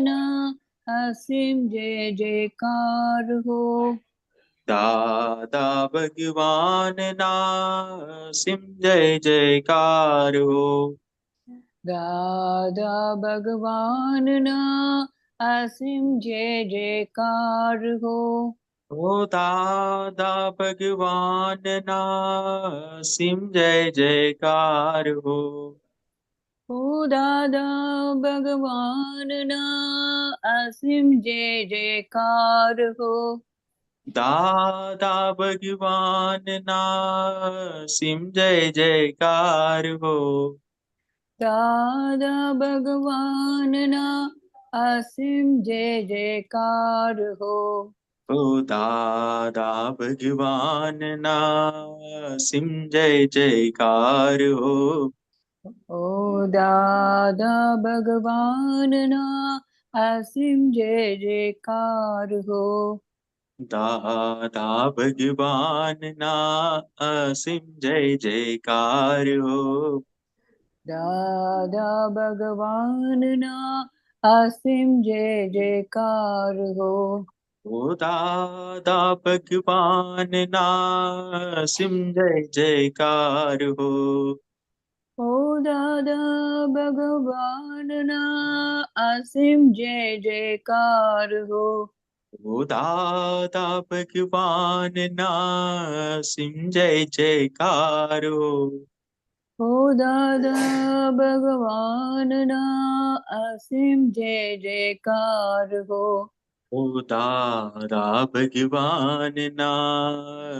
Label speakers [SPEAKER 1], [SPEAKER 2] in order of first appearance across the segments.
[SPEAKER 1] ના અસીમ જય જયકાર હો.
[SPEAKER 2] દાદા ભગવાન ના અસીમ જય જયકાર હો.
[SPEAKER 1] દાદા ભગવાન ના અસીમ જય જયકાર હો.
[SPEAKER 2] ઓ દાદા ભગવાન ના અસીમ જય જયકાર હો.
[SPEAKER 1] ઓ દાદા ભગવાન ના અસીમ જય જયકાર હો.
[SPEAKER 2] દાદા ભગવાન ના અસીમ જય જયકાર હો.
[SPEAKER 1] દાદા ભગવાન ના અસીમ જય જયકાર હો.
[SPEAKER 2] ઓ દાદા ભગવાન ના અસીમ જય જયકાર હો.
[SPEAKER 1] ઓ દાદા ભગવાન ના અસીમ જય જયકાર હો.
[SPEAKER 2] દાદા ભગવાન ના અસીમ જય જયકાર હો.
[SPEAKER 1] દાદા ભગવાન ના અસીમ જય જયકાર હો.
[SPEAKER 2] ઓ દાદા ભગવાન ના અસીમ જય જયકાર હો.
[SPEAKER 1] ઓ દાદા ભગવાન ના અસીમ જય જયકાર હો.
[SPEAKER 2] ઓ દાદા ભગવાન ના અસીમ જય જયકાર હો.
[SPEAKER 1] ઓ દાદા ભગવાન ના અસીમ જય જયકાર હો.
[SPEAKER 2] ઓ દાદા ભગવાન ના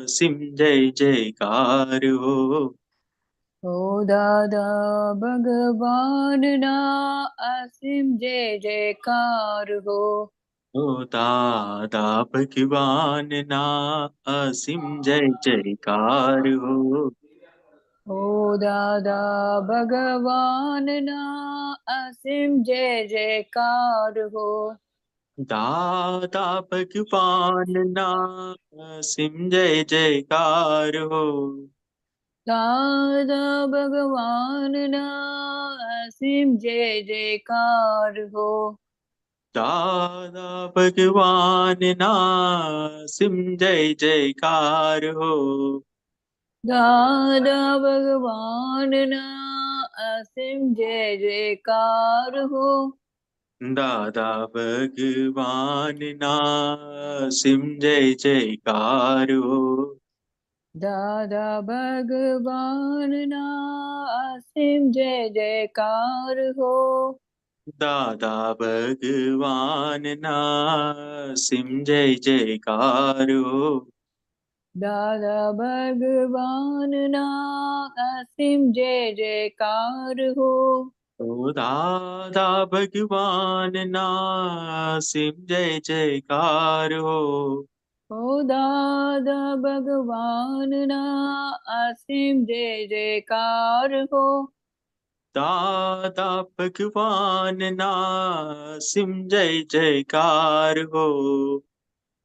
[SPEAKER 2] અસીમ જય જયકાર હો.
[SPEAKER 1] ઓ દાદા ભગવાન ના અસીમ જય જયકાર હો.
[SPEAKER 2] ઓ દાદા ભગવાન ના અસીમ જય જયકાર હો.
[SPEAKER 1] ઓ દાદા ભગવાન ના અસીમ જય જયકાર હો.
[SPEAKER 2] દાદા ભગવાન ના અસીમ જય જયકાર હો.
[SPEAKER 1] દાદા ભગવાન ના અસીમ જય જયકાર હો.
[SPEAKER 2] દાદા ભગવાન ના અસીમ જય જયકાર હો.
[SPEAKER 1] દાદા ભગવાન ના અસીમ જય જયકાર હો.
[SPEAKER 2] દાદા ભગવાન ના અસીમ જય જયકાર હો.
[SPEAKER 1] દાદા ભગવાન ના અસીમ જય જયકાર હો.
[SPEAKER 2] દાદા ભગવાન ના અસીમ જય જયકાર હો.
[SPEAKER 1] દાદા ભગવાન ના અસીમ જય જયકાર હો.
[SPEAKER 2] ઓ દાદા ભગવાન ના અસીમ જય જયકાર હો.
[SPEAKER 1] ઓ દાદા ભગવાન ના અસીમ જય જયકાર હો.
[SPEAKER 2] દાદા ભગવાન ના અસીમ જય જયકાર હો.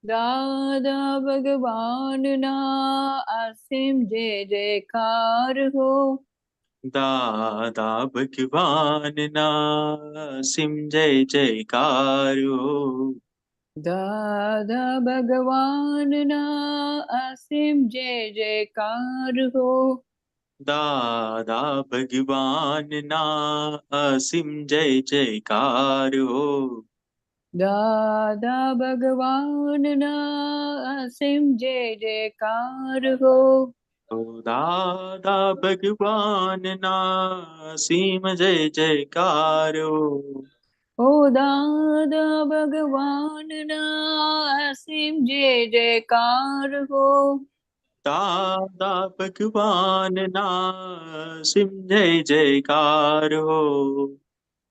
[SPEAKER 1] દાદા ભગવાન ના અસીમ જય જયકાર હો.
[SPEAKER 2] દાદા ભગવાન ના અસીમ જય જયકાર હો.
[SPEAKER 1] દાદા ભગવાન ના અસીમ જય જયકાર હો.
[SPEAKER 2] દાદા ભગવાન ના અસીમ જય જયકાર હો.
[SPEAKER 1] દાદા ભગવાન ના અસીમ જય જયકાર હો.
[SPEAKER 2] ઓ દાદા ભગવાન ના અસીમ જય જયકાર હો.
[SPEAKER 1] ઓ દાદા ભગવાન ના અસીમ જય જયકાર હો.
[SPEAKER 2] દાદા ભગવાન ના અસીમ જય જયકાર હો.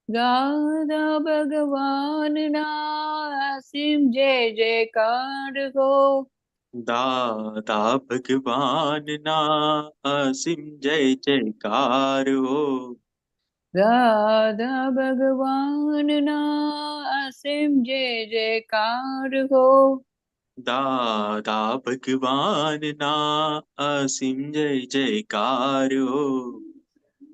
[SPEAKER 1] દાદા ભગવાન ના અસીમ જય જયકાર હો.
[SPEAKER 2] દાદા ભગવાન ના અસીમ જય જયકાર હો.
[SPEAKER 1] દાદા ભગવાન ના અસીમ જય જયકાર હો.
[SPEAKER 2] દાદા ભગવાન ના અસીમ જય જયકાર હો.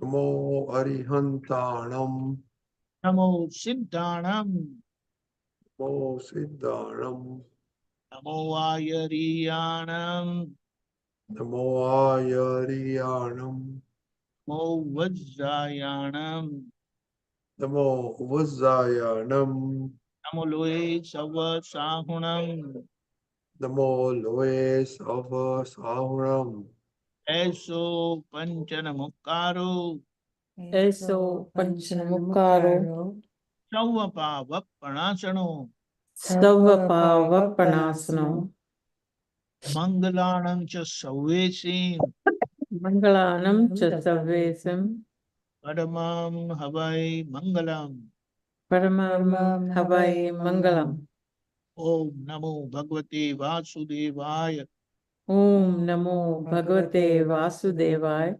[SPEAKER 3] Namo Arihantanam.
[SPEAKER 4] Namo Siddhanam.
[SPEAKER 3] Namo Siddhanam.
[SPEAKER 4] Namo Ayariyanam.
[SPEAKER 3] Namo Ayariyanam.
[SPEAKER 4] Namo Vajrayanam.
[SPEAKER 3] Namo Vajrayanam.
[SPEAKER 4] Namo Loe Sava Sahunam.
[SPEAKER 3] Namo Loe Sava Sahuram.
[SPEAKER 4] Eso Panchana Mukkaro.
[SPEAKER 1] Eso Panchanamukaro
[SPEAKER 4] Savapa Vappanasano.
[SPEAKER 1] Savapavapanasano
[SPEAKER 4] Mangalanam cha Savesim.
[SPEAKER 1] Mangalanam Chasavesim
[SPEAKER 4] Padamam Havai Mangalam.
[SPEAKER 1] Paramam Havai Mangalam.
[SPEAKER 4] Om Namo Bhagavate Vasudevaya.
[SPEAKER 1] Om Namo Bhagavate Vasudevaya.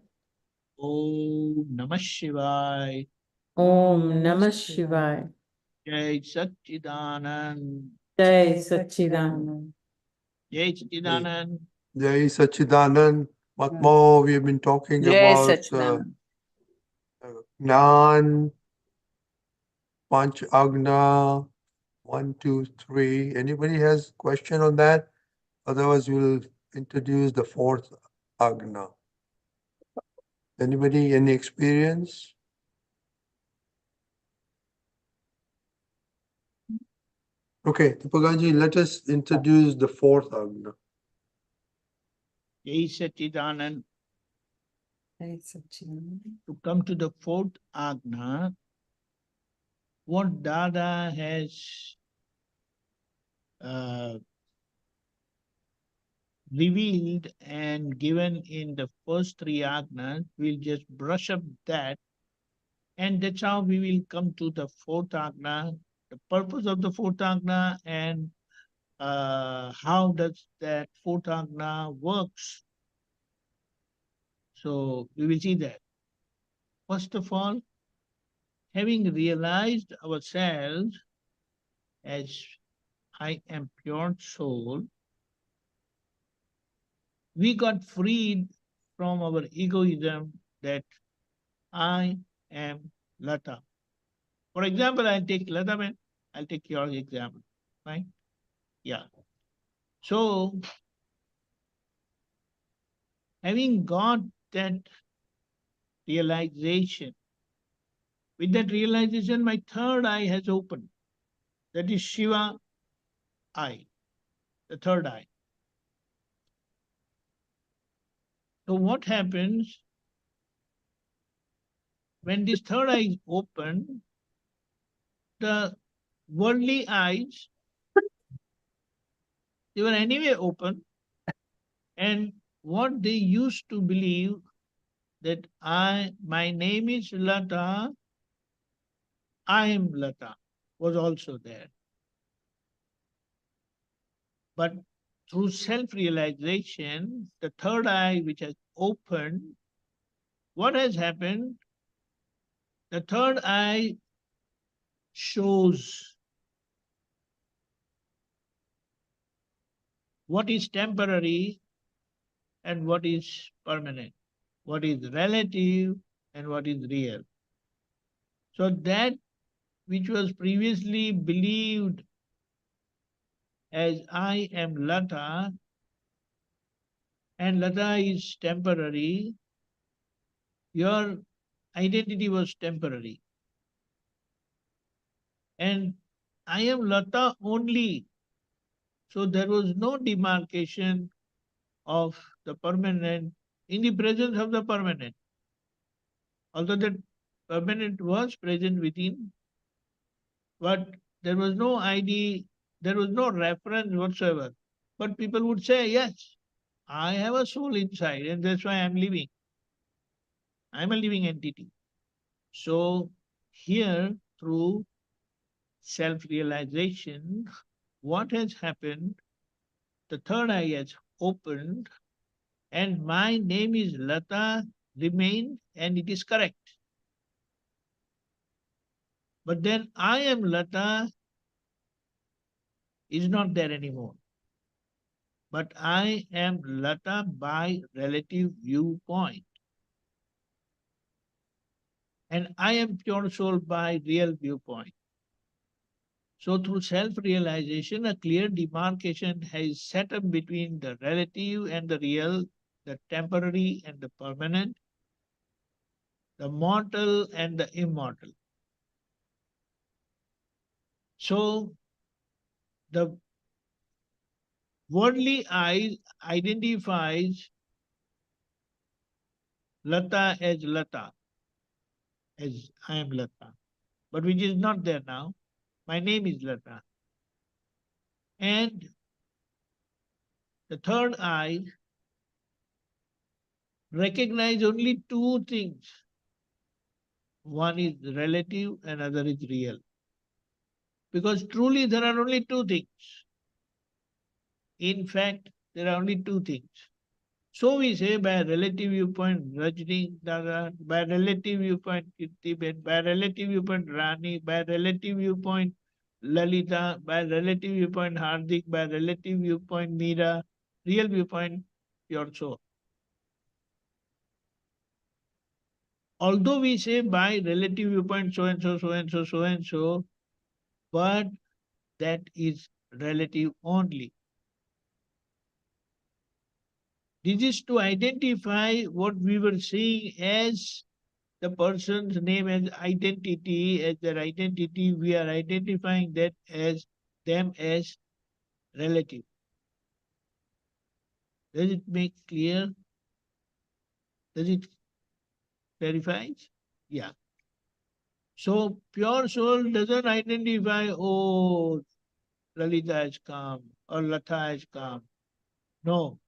[SPEAKER 4] Om Namah Shivaya.
[SPEAKER 1] Om Namah Shivaya.
[SPEAKER 4] Jai Satchidanand.
[SPEAKER 1] Jai Satchidanand.
[SPEAKER 4] Jai Satchidanand.
[SPEAKER 3] Jai Sachidanand. Matmo, we have been talking
[SPEAKER 1] Jai
[SPEAKER 3] about
[SPEAKER 1] Satchidanand.
[SPEAKER 3] Gnan, Panch Agna, 1, 2, 3. Anybody has question on that? Otherwise, we'll introduce the fourth Agna. Anybody, any experience? Okay, Deepakanandji, let us introduce the fourth Agna.
[SPEAKER 4] Jai Satchidanand.
[SPEAKER 1] Jai Satchidanand.
[SPEAKER 4] To come to the fourth Agna, what Dada has revealed and given in the first three Agnas, we'll just brush up that, and that's how we will come to the fourth Agna, the purpose of the fourth Agna, and how does that fourth Agna works. So we will see that. First of all, having realized ourselves as I am pure soul, we got freed from our egoism that I am Lata. For example, I'll take Lata, man. I'll take your example, right? Yeah. So, having got that realization, with that realization, my third eye has opened. That is Shiva eye, the third eye. So what happens when this third eye is open? The worldly eyes, they were anyway open, and what they used to believe that my name is Lata, I am Lata, was also there. But through self-realization, the third eye which has opened, what has happened? The third eye shows what is temporary and what is permanent, what is relative and what is real. So that which was previously believed as I am Lata, and Lata is temporary, your identity was temporary. And I am Lata only. So there was no demarcation of the permanent in the presence of the permanent. Although the permanent was present within, but there was no ID, there was no reference whatsoever. But people would say, yes, I have a soul inside and that's why I'm living. I'm a living entity. So here, through self-realization, what has happened? The third eye has opened and my name is Lata remained and it is correct. But then I am Lata is not there anymore. But I am Lata by relative viewpoint. and I am pure soul by real viewpoint. So through self-realization, a clear demarcation has set up between the relative and the real, the temporary and the permanent, the mortal and the immortal. So the worldly eye identifies Lata, as I am Lata, but which is not there now. My name is Lata. And the third eye recognizes only two things. One is relative, another is real. Because truly there are only two things. In fact, there are only two things. So we say by relative viewpoint Rajni, Dada, by relative viewpoint Kirti, by relative viewpoint Rani, by relative viewpoint Lalita, by relative viewpoint Hardik, by relative viewpoint Meera, real viewpoint pure soul. Although we say by relative viewpoint so and so, so and so, so and so, but that is relative only. This is to identify what we were seeing as the person's name as identity, as their identity, we are identifying that as them as relative. Does it make clear? Does it clarify? Yeah. So pure soul doesn't identify, oh, Lalita has come or Latha has come. No.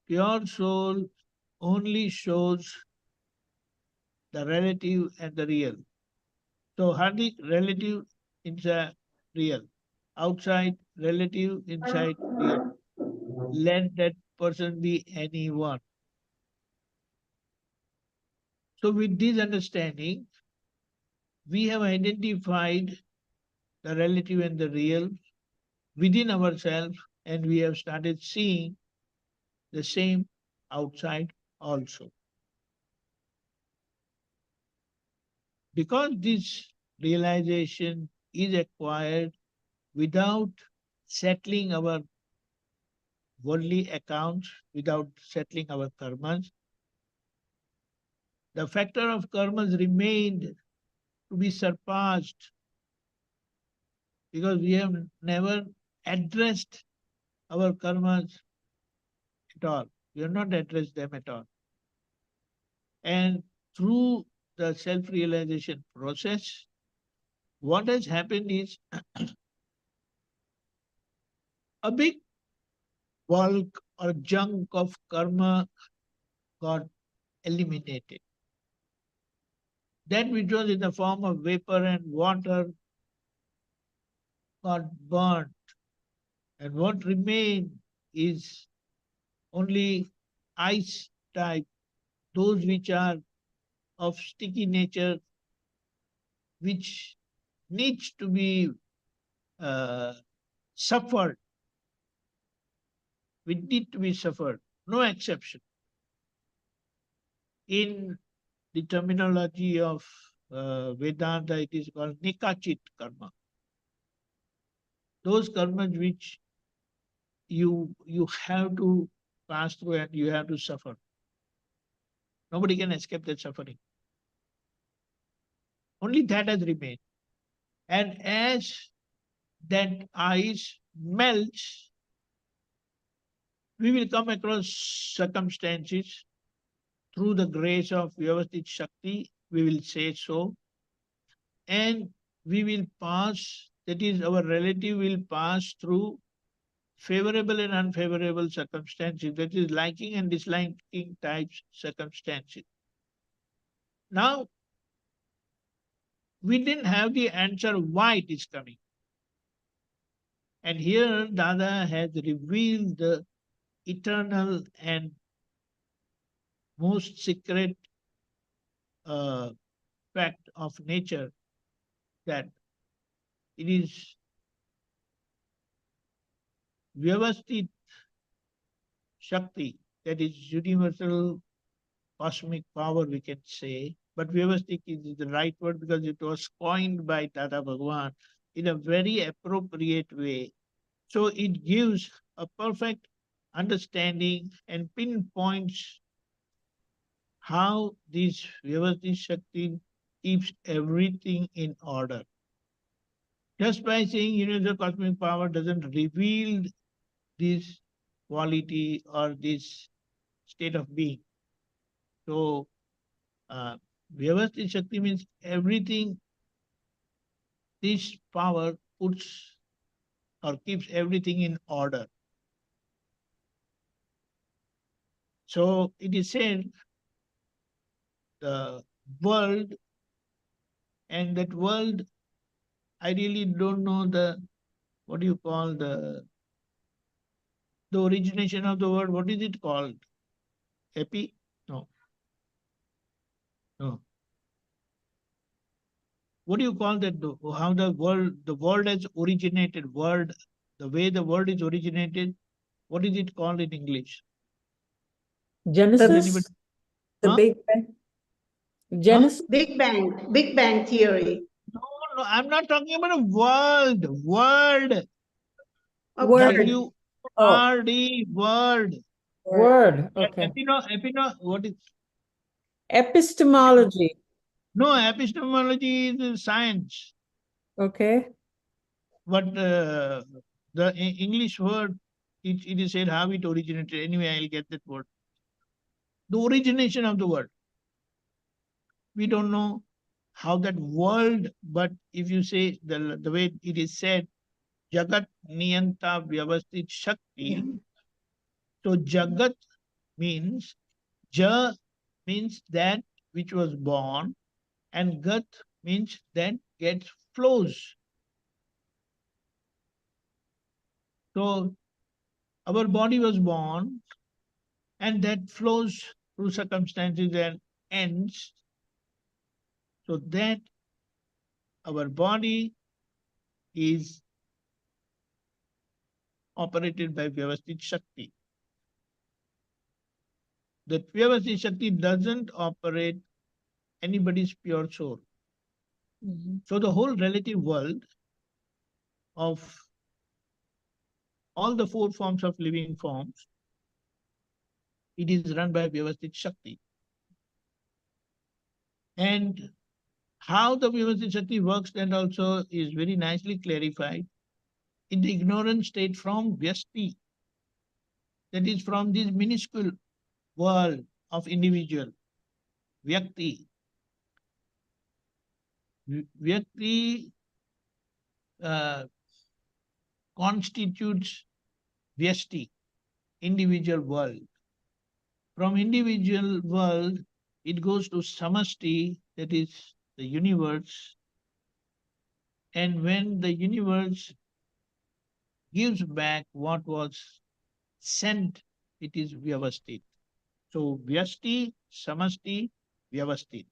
[SPEAKER 4] Pure soul only shows the relative and the real. So Hardik, relative, inside real. Outside, relative, inside, real. Let that person be anyone. So with this understanding, we have identified the relative and the real within ourselves, and we have started seeing the same outside also. Because this realization is acquired without settling our worldly accounts, without settling our karmas, the factor of karmas remained to be surpassed because we have never addressed our karmas at all. We have not addressed them at all. And through the self-realization process, what has happened is a big bulk or chunk of karma got eliminated. That which was in the form of vapor and water got burnt. And what remained is only ice type, those which are of sticky nature, which needs to be suffered, which need to be suffered, no exception. In the terminology of Vedanta, it is called Nikachit karma. Those karmas which you have to pass through and you have to suffer. Nobody can escape that suffering. Only that has remained. And as that ice melts, we will come across circumstances through the grace of Vyavasthit Shakti, we will say so, and we will pass, that is, our relative will pass through favorable and unfavorable circumstances, that is, liking and disliking types circumstances. Now, we didn't have the answer why it is coming. And here Dada has revealed the eternal and most secret fact of nature, that it is Vyavasthit Shakti, that is universal cosmic power, we can say, but Vyavasthit is the right word because it was coined by Dada Bhagwan in a very appropriate way. So it gives a perfect understanding and pinpoints how this Vyavasthit Shakti keeps everything in order. Just by saying universal cosmic power doesn't reveal this quality or this state of being. So, Vyavasthit Shakti means everything this power puts or keeps everything in order. So it is said the world, and that world, I really don't know what do you call the origination of the word. What is it called? Epi? No. No. What do you call that? How the world has originated, the way the world is originated, what is it called in English?
[SPEAKER 1] Genesis, the
[SPEAKER 4] Huh?
[SPEAKER 1] Big Bang. Genesis.
[SPEAKER 5] Big Bang theory.
[SPEAKER 4] No, I'm not talking about a world. Word.
[SPEAKER 1] Word.
[SPEAKER 4] W-R-D, word.
[SPEAKER 1] Word. Okay.
[SPEAKER 4] What is?
[SPEAKER 1] Epistemology.
[SPEAKER 4] No, epistemology is science.
[SPEAKER 1] Okay.
[SPEAKER 4] But the English word, it is said how it originated. Anyway, I'll get that word. The origination of the word. We don't know how that world, but if you say the way it is said, Jagat Niyanta Vyavasthit Shakti. So Jagat means, Ja means that which was born, and Gat means that gets flows. So our body was born, and that flows through circumstances and ends. So that our body is operated by Vyavasthit Shakti. That Vyavasthit Shakti doesn't operate anybody's pure soul. So the whole relative world of all the four forms of living forms, it is run by Vyavasthit Shakti. And how the Vyavasthit Shakti works, that also is very nicely clarified in the ignorant state from Vyasti, that is from this minuscule world of individual, Vyakti. Vyakti constitutes Vyasti, individual world. From individual world, it goes to Samasti, that is the universe. And when the universe gives back what was sent, it is Vyavasthit. So Vyasti, Samasti, Vyavasthit.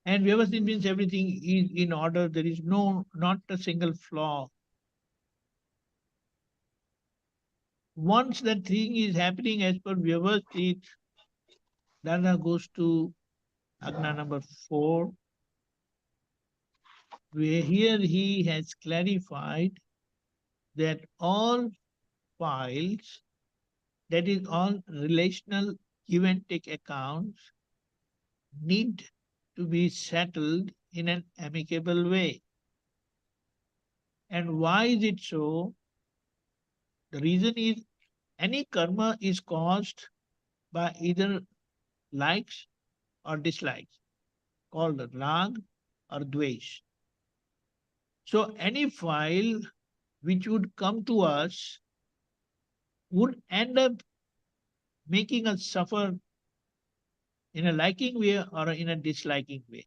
[SPEAKER 4] And Vyavasthit means everything is in order. There is not a single flaw. Once that thing is happening as per Vyavasthit, Dada goes to Agna number 4, where here he has clarified that all files, that is all relational give and take accounts, need to be settled in an amicable way. And why is it so? The reason is any karma is caused by either likes or dislikes, called rag or dvesh. So any file which would come to us would end up making us suffer in a liking way or in a disliking way.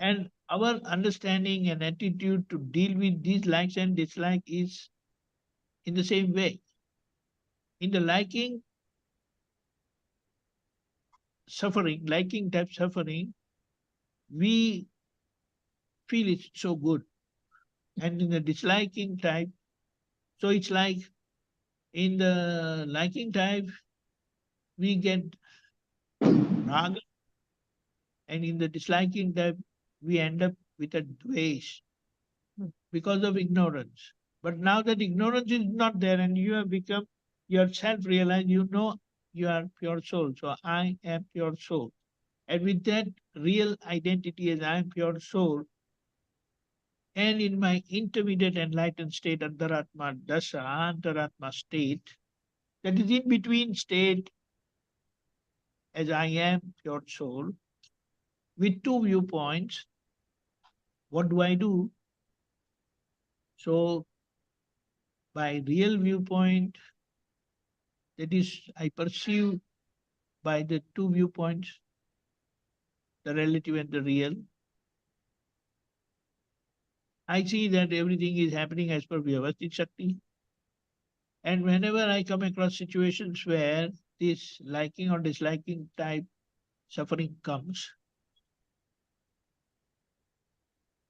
[SPEAKER 4] And our understanding and attitude to deal with these likes and dislikes is in the same way. In the liking type suffering, we feel it's so good. And in the disliking type, so it's like in the liking type, we get raga, and in the disliking type, we end up with a dvesh because of ignorance. But now that ignorance is not there and you have become yourself realized, you know you are pure soul. So I am pure soul. And with that real identity as I am pure soul, and in my intermediate enlightened state, Antaratma Dasa, Antaratma state, that is in between state as I am pure soul, with two viewpoints, what do I do? So by real viewpoint, that is, I perceive by the two viewpoints, the relative and the real. I see that everything is happening as per Vyavasthit Shakti. And whenever I come across situations where this liking or disliking type suffering comes,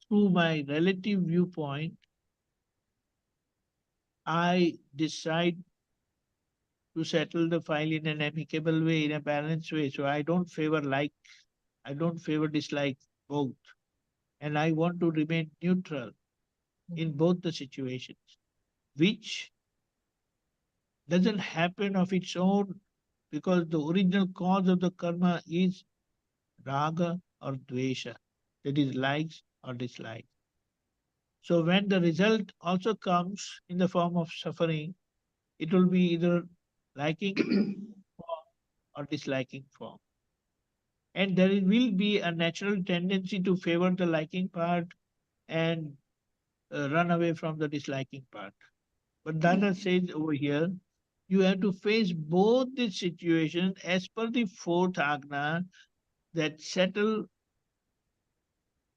[SPEAKER 4] through my relative viewpoint, I decide to settle the file in an amicable way, in a balanced way. So I don't favor like, I don't favor dislike both. And I want to remain neutral in both the situations, which doesn't happen of its own because the original cause of the karma is raga or dvesha, that is likes or dislikes. So when the result also comes in the form of suffering, it will be either liking form or disliking form. And there will be a natural tendency to favor the liking part and run away from the disliking part. But Dada says over here, you have to face both these situations as per the fourth Agna that settle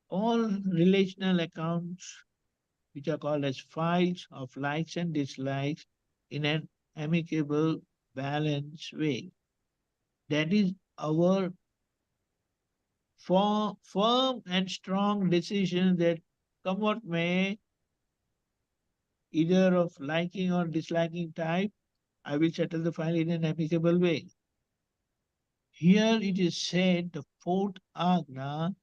[SPEAKER 4] all relational accounts, which are called as files of likes and dislikes, in an amicable, balanced way. That is our firm and strong decision that come what may, either of liking or disliking type, I will settle the file in an amicable way. Here it is said the fourth Agna,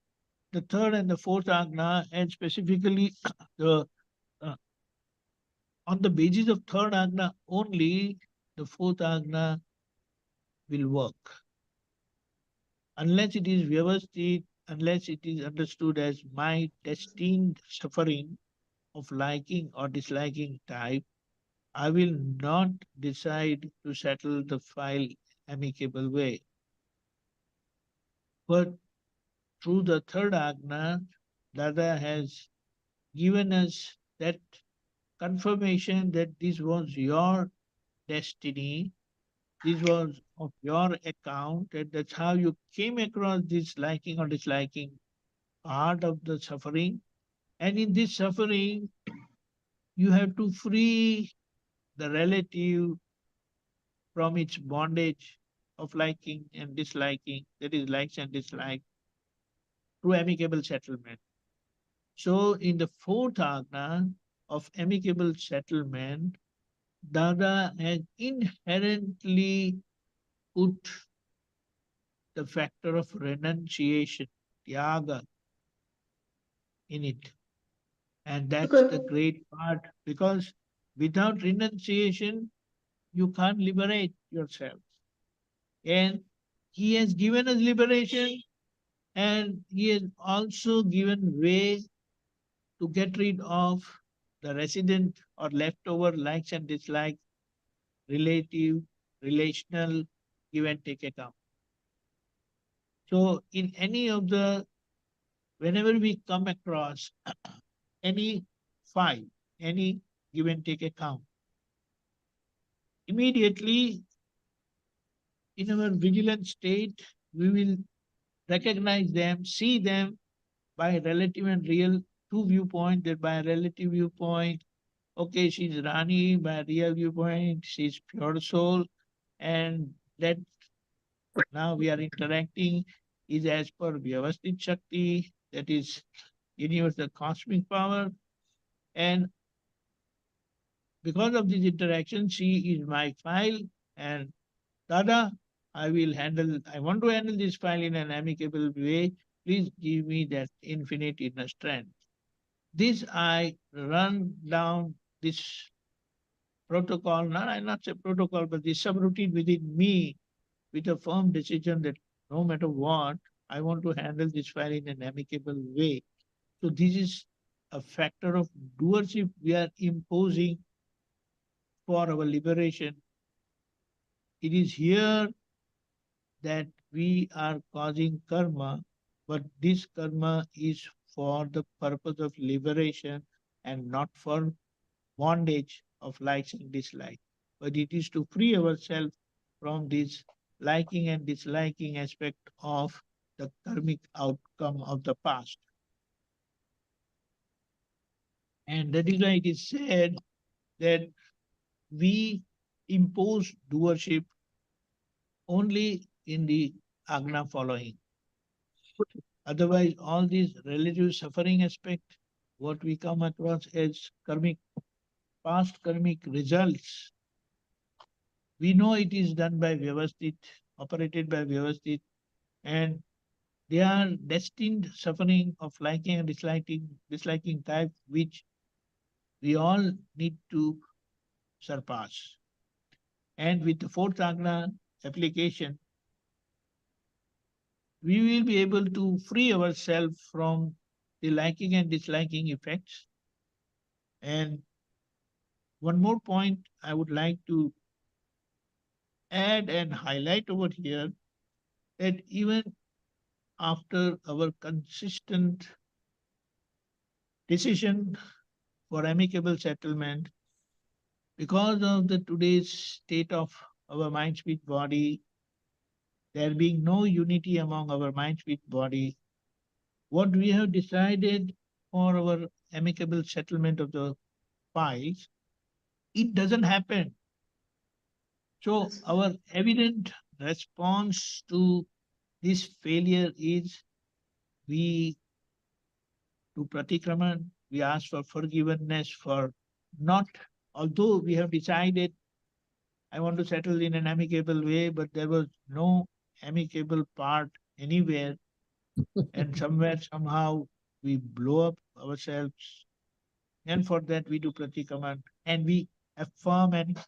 [SPEAKER 4] the third and the fourth Agna, and specifically the on the basis of third Agna only, the fourth Agna will work. Unless it is Vyavasthit, unless it is understood as my destined suffering of liking or disliking type, I will not decide to settle the file amicable way. But through the third Agna, Dada has given us that confirmation that this was your destiny, this was of your account, and that's how you came across this liking or disliking part of the suffering. And in this suffering, you have to free the relative from its bondage of liking and disliking, that is, likes and dislikes, through amicable settlement. So, in the fourth Agna of amicable settlement, Dada has inherently put the factor of renunciation, tyaga, in it. And that's the great part, because without renunciation, you can't liberate yourself. And he has given us liberation, and he has also given way to get rid of the resident or leftover likes and dislikes, relative, relational, give and take account. So in any of the, whenever we come across any file, any give and take account, immediately in our vigilant state, we will recognize them, see them by relative and real two viewpoint, that by relative viewpoint, okay, she's Rani, by real viewpoint, she's pure soul, and that now we are interacting is as per Vyavasthit Shakti, that is universal cosmic power. And because of this interaction, she is my file, and Dada I want to handle this file in an amicable way. Please give me that infinite inner strength. This I run down this protocol, not say protocol, but this subroutine within me with a firm decision that no matter what, I want to handle this file in an amicable way. So this is a factor of doership we are imposing for our liberation. It is here that we are causing karma, but this karma is for the purpose of liberation and not for bondage of likes and dislikes. But it is to free ourselves from this liking and disliking aspect of the karmic outcome of the past. And that is why it is said that we impose doership only in the Agna following. Otherwise, all these relative suffering aspect, what we come across as karmic, past karmic results, we know it is done by Vyavasthit, operated by Vyavasthit, and they are destined suffering of liking and disliking type, which we all need to surpass. And with the fourth Agna application, we will be able to free ourselves from the liking and disliking effects. And one more point I would like to add and highlight over here, that even after our consistent decision for amicable settlement, because of the today's state of our mind, speech, body, there being no unity among our mind, speech, body, what we have decided for our amicable settlement of the files, it doesn't happen. So our evident response to this failure is to Pratikraman, we ask for forgiveness for not, although we have decided I want to settle in an amicable way, but there was no amicable part anywhere. And somewhere, somehow, we blow up ourselves. And for that, we do Pratikraman. And we affirm and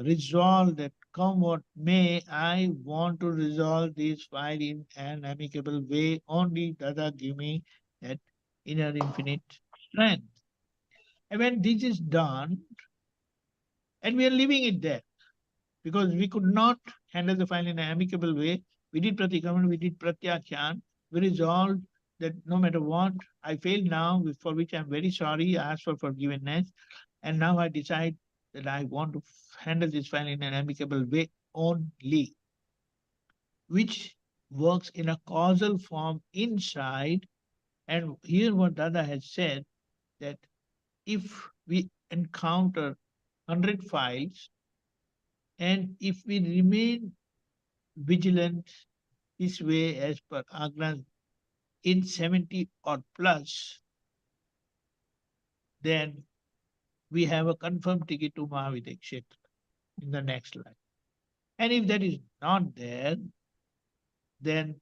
[SPEAKER 4] resolve that come what may, I want to resolve this file in an amicable way. Only Dada give me that inner infinite strength. And when this is done, and we are leaving it there, because we could not handle the file in an amicable way, we did Pratikraman, we did Pratyakhyan, we resolved that no matter what, I failed now, for which I'm very sorry, I ask for forgiveness, and now I decide that I want to handle this file in an amicable way only, which works in a causal form inside. And here what Dada has said, that if we encounter 100 files, and if we remain vigilant this way as per Agnas in 70 or plus, then we have a confirmed ticket to Mahavidya Kshetra in the next life. And if that is not there, then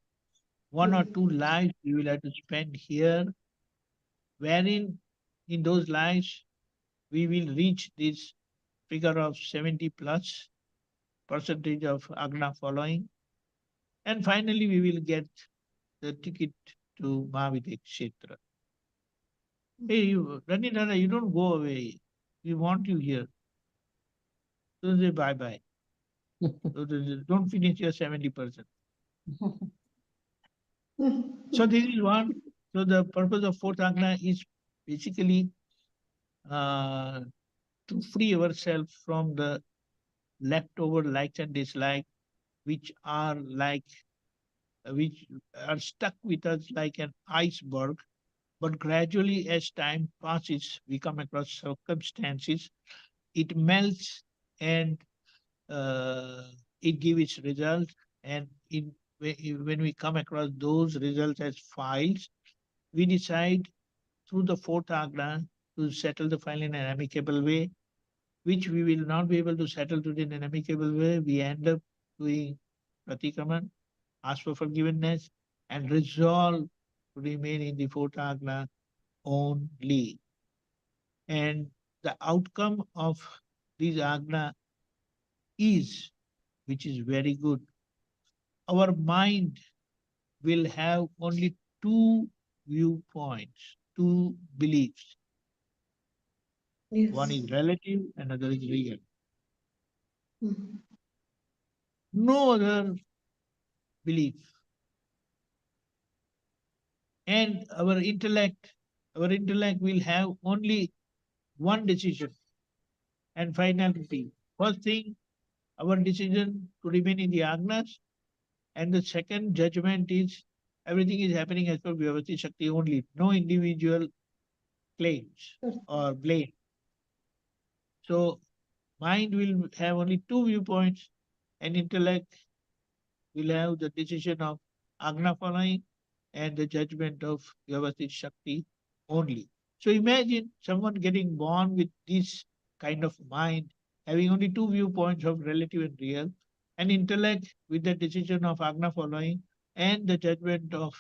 [SPEAKER 4] 1 or 2 lives we will have to spend here, wherein in those lives we will reach this figure of 70 plus percentage of Agna following. And finally, we will get the ticket to Mahavidya Kshetra. Hey, Rani Dada, you don't go away. We want you here. So say bye-bye. So don't finish your 70%. So this is one. So the purpose of fourth Agna is basically to free ourselves from the leftover likes and dislikes, which are stuck with us like an iceberg. But gradually, as time passes, we come across circumstances, it melts and it gives its results. And when we come across those results as files, we decide through the fourth Agna to settle the file in an amicable way, which we will not be able to settle it in an amicable way. We end up doing Pratikraman, ask for forgiveness, and resolve to remain in the fourth Agna only. And the outcome of these Agna is, which is very good, our mind will have only two viewpoints, two beliefs.
[SPEAKER 5] Yes.
[SPEAKER 4] One is relative, another is real.
[SPEAKER 5] Mhm.
[SPEAKER 4] No other belief. And our intellect will have only one decision and finality. First thing, our decision to remain in the Agnas, and the second judgment is everything is happening as per Vyavasthit Shakti only, no individual claims or blame. So mind will have only two viewpoints, and intellect will have the decision of Agna following and the judgment of Vyavasthit Shakti only. So imagine someone getting born with this kind of mind, having only two viewpoints of relative and real, and intellect with the decision of Agna following and the judgment of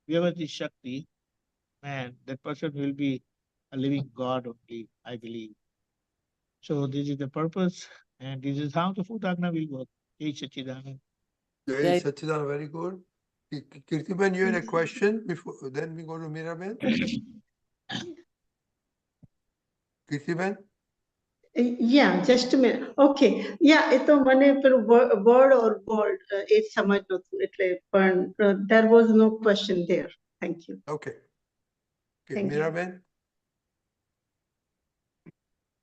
[SPEAKER 4] Vyavasthit Shakti. Man, that person will be a living God only, I believe. So this is the purpose, and this is how the fourth Agna will work. Jai Sachidanand.
[SPEAKER 3] Jai Sachidanand, very good. Kirtiban, you had a question before, then we go to Miraben. Kirtiban?
[SPEAKER 5] Yeah, just a minute. Okay. Yeah, એ તો મને પેલું word or word એ સમજ નહોતું એટલે પણ there was no question there. Thank you.
[SPEAKER 3] Okay. Okay,
[SPEAKER 5] Thank you.
[SPEAKER 3] Miraben?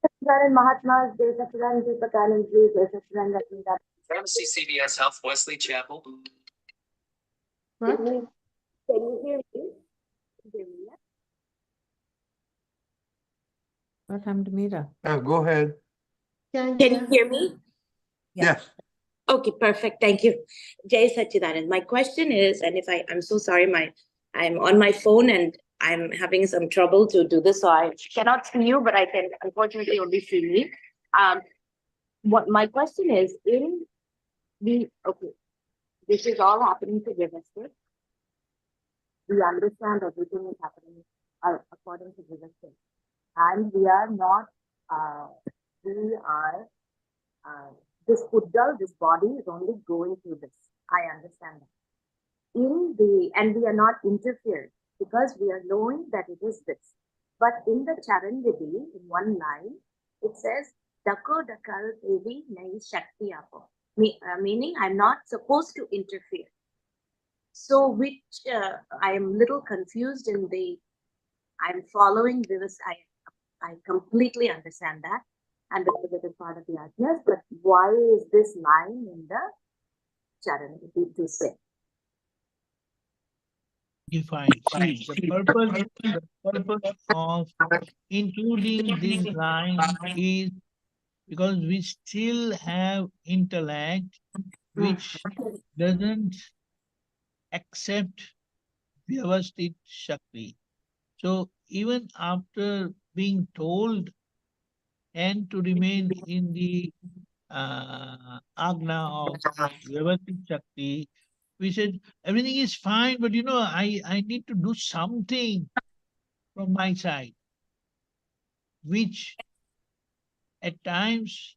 [SPEAKER 6] Sachidanand Mahatmas, JSS Apt Deepakanandji, JSS Apt.
[SPEAKER 7] Pharmacy CVS Health Wesley Chapel.
[SPEAKER 5] What?
[SPEAKER 6] Can you hear me? Yeah?
[SPEAKER 1] What happened to Meera?
[SPEAKER 3] Go ahead.
[SPEAKER 5] Yeah,
[SPEAKER 6] Can you hear me?
[SPEAKER 3] Yes.
[SPEAKER 6] Okay, perfect. Thank you. Jai Sachidanand. My question is, and I'm so sorry, I'm on my phone and I'm having some trouble to do this, so I cannot see you, but I can unfortunately only see me. What my question is, this is all happening to Vyavasthit. We understand everything is happening according to Vyavasthit. And we are not, this Uddal, this body is only going through this. I understand that. And we are not interfered because we are knowing that it is this. But in the Charan Vidhi, in one line, it says, Dako Dakal Devi Nai Shakti Apo. Meaning I'm not supposed to interfere. So which I am little confused in I'm following this. I completely understand that. And because it is part of the Agnas, but why is this line in the Charan Vidhi to say?
[SPEAKER 4] Define. See, the purpose of including this line is because we still have intellect which doesn't accept Vyavasthit Shakti. So even after being told and to remain in the Agna of Vyavasthit Shakti, we said everything is fine, but I need to do something from my side, which at times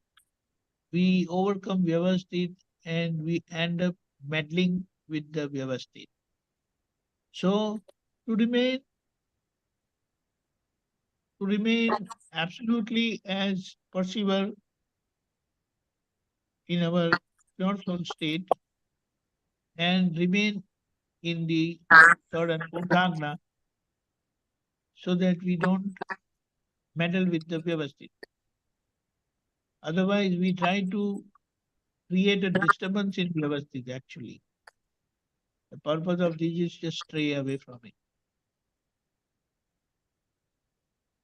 [SPEAKER 4] we overcome Vyavasthit and we end up meddling with the Vyavasthit. So to remain absolutely as perceiver in our pure soul state and remain in the third and fourth Agna so that we don't meddle with the Vyavasthit. Otherwise, we try to create a disturbance in Vyavasthit actually. The purpose of this is just stray away from it.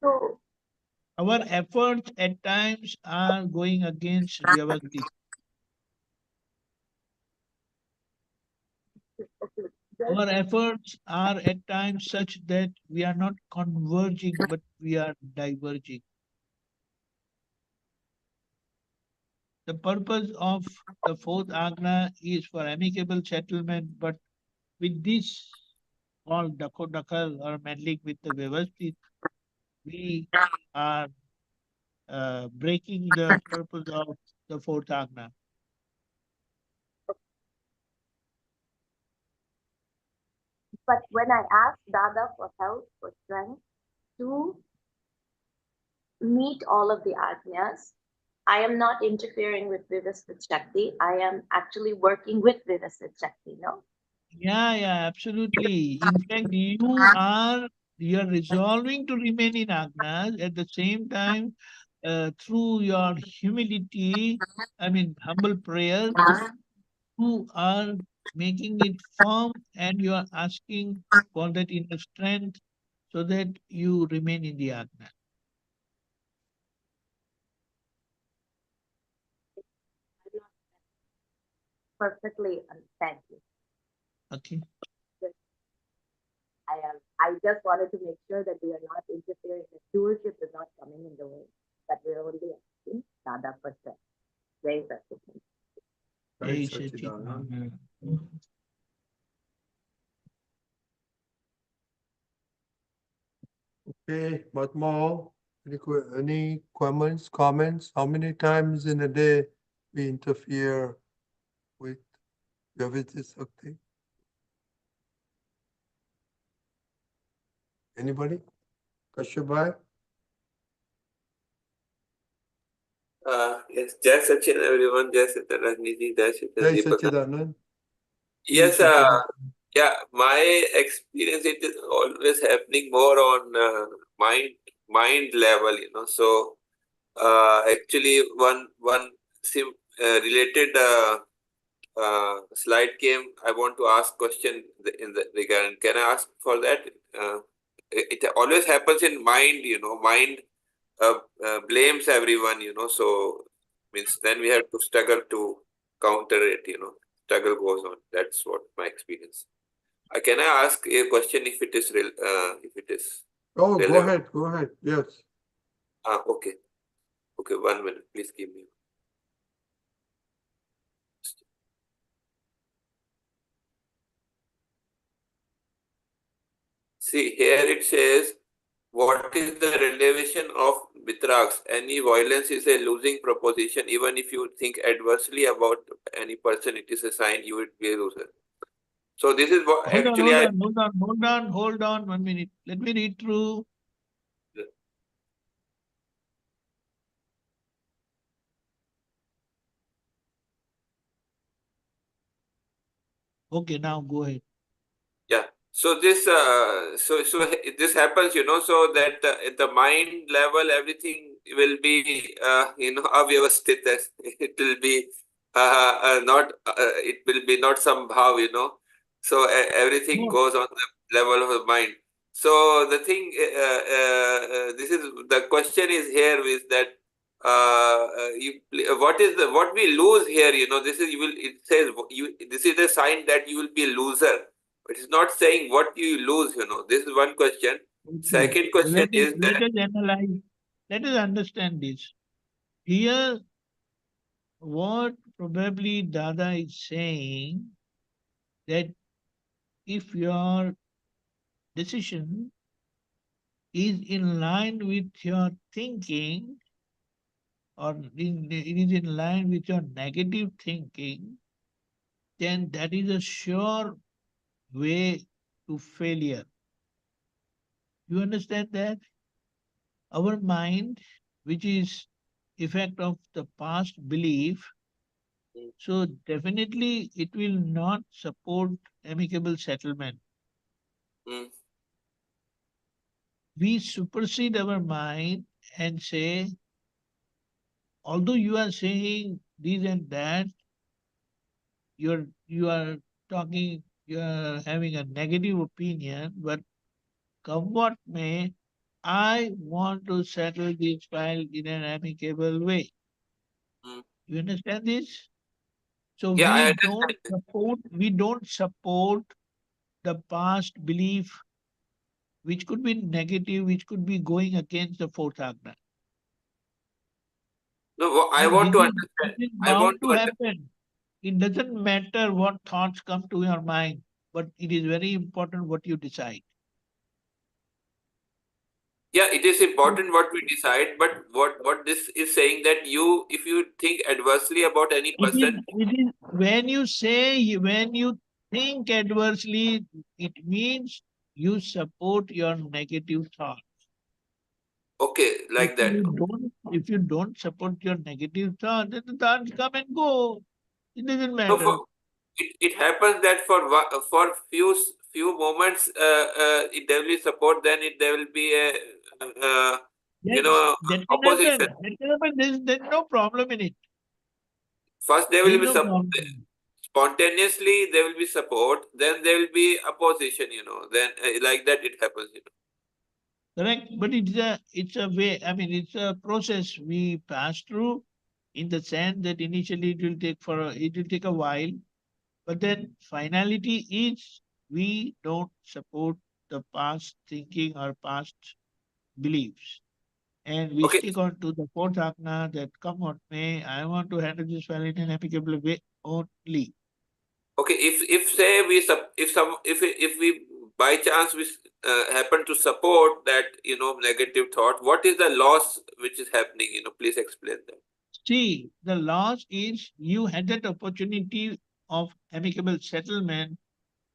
[SPEAKER 6] So
[SPEAKER 4] our efforts at times are going against Vyavasthit. Our efforts are at times such that we are not converging, but we are diverging. the purpose of the fourth Agna is for amicable settlement, but with this called dakal or meddling with the Vyavasthit, we are breaking the purpose of the fourth Agna.
[SPEAKER 6] But when I asked Dada for help, for strength to meet all of the Agnyas, I am not interfering with Vyavasthit Shakti. I am actually working with Vyavasthit Shakti, no?
[SPEAKER 4] Yeah, absolutely. In fact, you are resolving to remain in Agnas at the same time through your humility, humble prayer, you are making it firm and you are asking for that inner strength so that you remain in the Agna.
[SPEAKER 6] Perfectly, thank you.
[SPEAKER 4] Okay.
[SPEAKER 6] I just wanted to make sure that we are not interfering, the stewardship is not coming in the way, that we are only asking Dada for strength. Very practical.
[SPEAKER 3] Jai
[SPEAKER 4] Jai
[SPEAKER 3] Satchidanand.
[SPEAKER 4] Satchidanand.
[SPEAKER 3] Okay, Matmal, any comments? How many times in a day we interfere with Vyavasthit Shakti? Anybody? Kashyabhai?
[SPEAKER 8] Yes, Jai Sachin, everyone. Jai Satchidanand, Jai
[SPEAKER 3] Jai
[SPEAKER 8] Deepakanandji.
[SPEAKER 3] Satchidanand.
[SPEAKER 8] Yes, yeah, my experience, it is always happening more on mind level, So, actually, one related slide came. I want to ask question in the regard. Can I ask for that? It always happens in mind, Mind blames everyone, So means then we have to struggle to counter it, Struggle goes on. That's what my experience. Can I ask a question if it is real? If it is
[SPEAKER 3] Oh,
[SPEAKER 8] relevant?
[SPEAKER 3] go ahead. Yes.
[SPEAKER 8] Okay. Okay, 1 minute. Please give me. See, here it says, what is the relation of vitrags? Any violence is a losing proposition. Even if you think adversely about any person, it is a sign you would be a loser. So this is what
[SPEAKER 4] Hold
[SPEAKER 8] actually
[SPEAKER 4] hold on 1 minute. Let me read through. Okay, now go ahead.
[SPEAKER 8] Yeah. So this this happens, so that at the mind level, everything will be avyavasthit. It will be not. It will be not somehow, So everything
[SPEAKER 4] No.
[SPEAKER 8] goes on the level of the mind. So the thing, this is the question is here is that what we lose here, this is it says this is a sign that you will be a loser. It is not saying what you lose, This is one question.
[SPEAKER 4] Okay.
[SPEAKER 8] Second question is
[SPEAKER 4] Let
[SPEAKER 8] that
[SPEAKER 4] us analyze. Let us understand this. Here, what probably Dada is saying that if your decision is in line with your thinking or it is in line with your negative thinking, then that is a sure way to failure. You understand that? Our mind, which is effect of the past belief, so definitely it will not support amicable settlement.
[SPEAKER 8] mm,
[SPEAKER 4] We supersede our mind and say, although you are saying this and that, you are talking, you are having a negative opinion, but come what may, I want to settle this file in an amicable way.
[SPEAKER 8] mm.
[SPEAKER 4] You understand this? So
[SPEAKER 8] Yeah, I
[SPEAKER 4] we don't support the past belief, which could be negative, which could be going against the fourth Agna.
[SPEAKER 8] No, I
[SPEAKER 4] And
[SPEAKER 8] want to
[SPEAKER 4] this
[SPEAKER 8] understand.
[SPEAKER 4] is
[SPEAKER 8] I
[SPEAKER 4] bound
[SPEAKER 8] want
[SPEAKER 4] to
[SPEAKER 8] to understand.
[SPEAKER 4] happen. It doesn't matter what thoughts come to your mind, but it is very important what you decide.
[SPEAKER 8] Yeah, it is important what we decide, but what this is saying that if you think adversely about any person,
[SPEAKER 4] It is when you say, when you think adversely, it means you support your negative thought.
[SPEAKER 8] okay, like that.
[SPEAKER 4] If you don't support your negative thought, then the thoughts come and go. It doesn't
[SPEAKER 8] So
[SPEAKER 4] matter.
[SPEAKER 8] it happens that for few moments there will be support, then there will be a you
[SPEAKER 4] Yes,
[SPEAKER 8] know
[SPEAKER 4] that can
[SPEAKER 8] opposition.
[SPEAKER 4] happen. That can happen. There's no problem in it.
[SPEAKER 8] First there
[SPEAKER 4] There
[SPEAKER 8] will
[SPEAKER 4] is
[SPEAKER 8] be
[SPEAKER 4] no problem.
[SPEAKER 8] spontaneously there will be support, then there will be opposition. Then like that it happens.
[SPEAKER 4] Correct? But it's a way, I mean, it's a process we pass through in the sense that initially it will take a while, but then finality is we don't support the past thinking or past beliefs. And we
[SPEAKER 8] Okay,
[SPEAKER 4] stick on to the fourth Agna that come what may, I want to handle this file in an amicable way only.
[SPEAKER 8] okay. If say we if we by chance we happen to support that negative thought, what is the loss which is happening? Please explain that.
[SPEAKER 4] See, the loss is you had that opportunity of amicable settlement,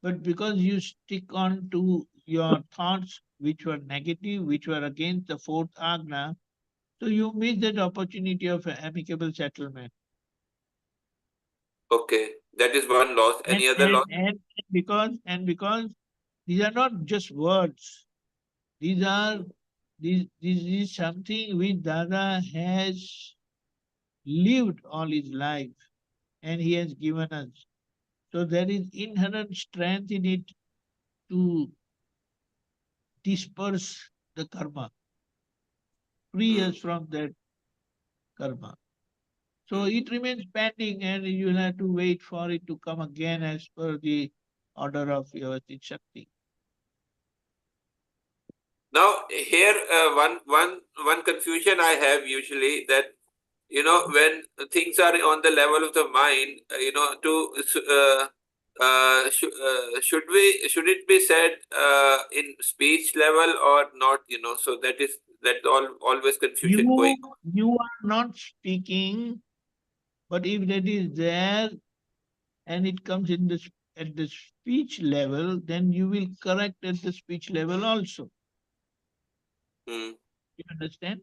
[SPEAKER 4] but because you stick on to your thoughts which were negative, which were against the fourth Agna, so you miss that opportunity of an amicable settlement.
[SPEAKER 8] Okay, that is one loss.
[SPEAKER 4] And,
[SPEAKER 8] Any other
[SPEAKER 4] and,
[SPEAKER 8] loss?
[SPEAKER 4] and because these are not just words, these are this is something which Dada has lived all his life and he has given us. So there is inherent strength in it to disperse the karma, free us from that karma. So it remains pending and you will have to wait for it to come again as per the order of Vyavasthit Shakti.
[SPEAKER 8] Now here one confusion I have usually that when things are on the level of the mind, should it be said in speech level or not? So that always confusion going on.
[SPEAKER 4] You are not speaking, but if that is there and it comes in at the speech level, then you will correct at the speech level also.
[SPEAKER 8] Hmm.
[SPEAKER 4] You understand?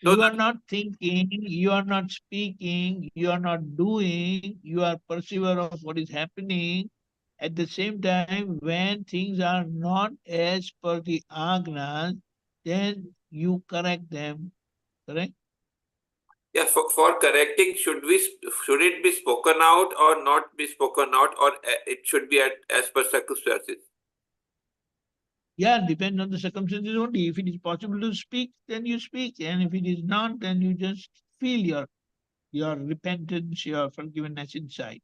[SPEAKER 8] So
[SPEAKER 4] You are not thinking, you are not speaking, you are not doing, you are perceiver of what is happening. At the same time, when things are not as per the agnas, then you correct them, correct?
[SPEAKER 8] yeah, for correcting, should it be spoken out or not be spoken out, or it should be as per circumstances?
[SPEAKER 4] Yeah, depends on the circumstances only. If it is possible to speak, then you speak. And if it is not, then you just feel your repentance, your forgiveness inside.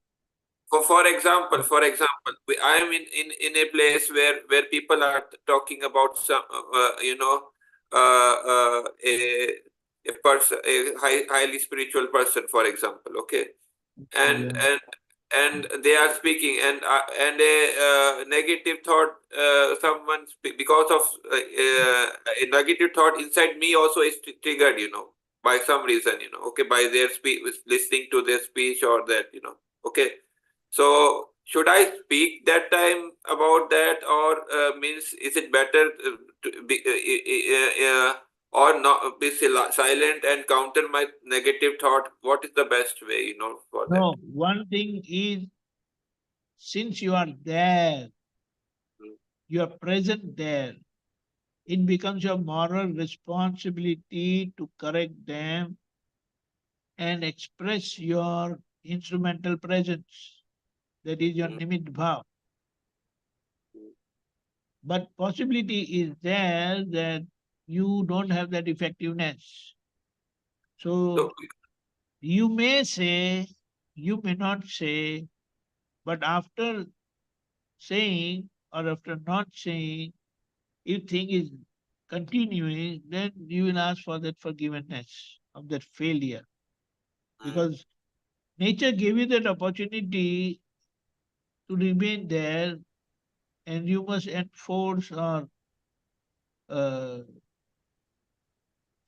[SPEAKER 8] For example, I am in a place where people are talking about some, a person, a highly spiritual person, for example, okay, and
[SPEAKER 4] Yeah.
[SPEAKER 8] and they are speaking, and a negative thought, because of a negative thought inside me also is triggered, by some reason, okay, by their listening to their speech or that, okay. So should I speak that time about that, or means is it better to be or not be silent and counter my negative thought? What is the best way, for that?
[SPEAKER 4] No, one thing is, since you are there,
[SPEAKER 8] Hmm.
[SPEAKER 4] you are present there, it becomes your moral responsibility to correct them and express your instrumental presence. That is your
[SPEAKER 8] Hmm.
[SPEAKER 4] nimitt bhave. But possibility is there that you don't have that effectiveness.
[SPEAKER 8] So
[SPEAKER 4] So you may say, you may not say, but after saying or after not saying, if thing is continuing, then you will ask for that forgiveness of that failure. Because nature gave you that opportunity to remain there, and you must enforce or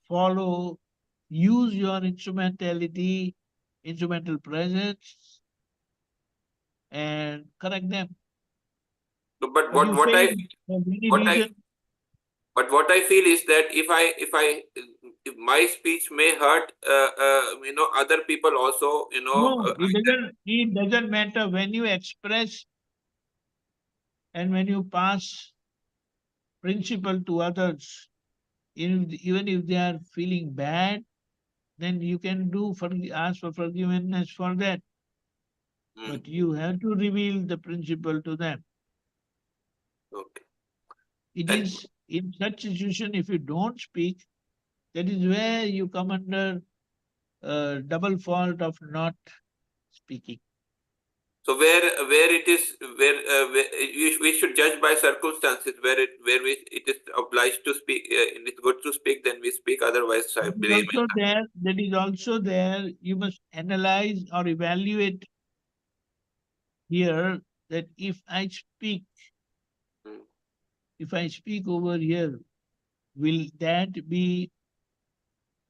[SPEAKER 4] follow, use your instrumentality, instrumental presence, and correct them.
[SPEAKER 8] But
[SPEAKER 4] But
[SPEAKER 8] what
[SPEAKER 4] you
[SPEAKER 8] what
[SPEAKER 4] fail
[SPEAKER 8] I
[SPEAKER 4] for any
[SPEAKER 8] what I
[SPEAKER 4] reason.
[SPEAKER 8] but what I feel is that if my speech may hurt other people also,
[SPEAKER 4] No, it doesn't matter when you express and when you pass principle to others, even if they are feeling bad, then you can ask for forgiveness for that. But you have to reveal the principle to them.
[SPEAKER 8] Okay.
[SPEAKER 4] It
[SPEAKER 8] And
[SPEAKER 4] is in such situation, if you don't speak, that is where you come under double fault of not speaking.
[SPEAKER 8] so where it is where we should judge by circumstances where it is obliged to speak. It is good to speak, then we speak. Otherwise, I blame it.
[SPEAKER 4] That is also there. You must analyze or evaluate here that if I speak over here, will that be